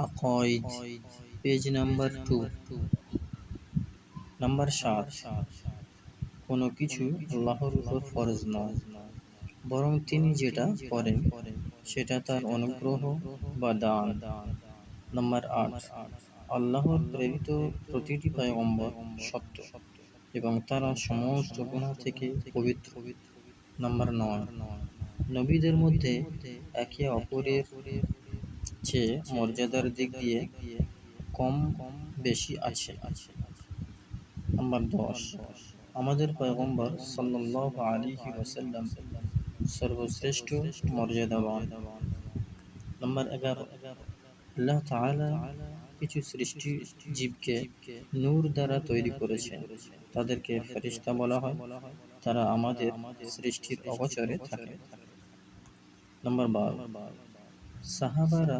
Akaid, page number 2। Number 7, কোনো কিছু আল্লাহর উপর ফরজ নয়, বরং তিনি যেটা করেন সেটা তার অনুগ্রহ বা দান। নাম্বার 8, আল্লাহর প্রেরিত প্রতিটি পয়গম্বর সত্য এবং তারা সমস্ত গুনাহ থেকে পবিত্র। নাম্বার 9, নবীদের মধ্যে একে অপরের চেয়ে মর্যাদার দিক দিয়ে কম বেশি আছে। নাম্বার 10, আমাদের পয়গম্বর সাল্লাল্লাহু আলাইহি ওয়াসাল্লাম সর্বশ্রেষ্ঠ মর্যাদাবান। নাম্বার 11, আল্লাহ তাআলা কিছু সৃষ্টি জীবকে নূর দ্বারা তৈরি করেছেন, তাদেরকে ফেরেশতা বলা হয়। তারা আমাদের সৃষ্টির অগোচরে থাকে। নাম্বার 12, সাহাবারা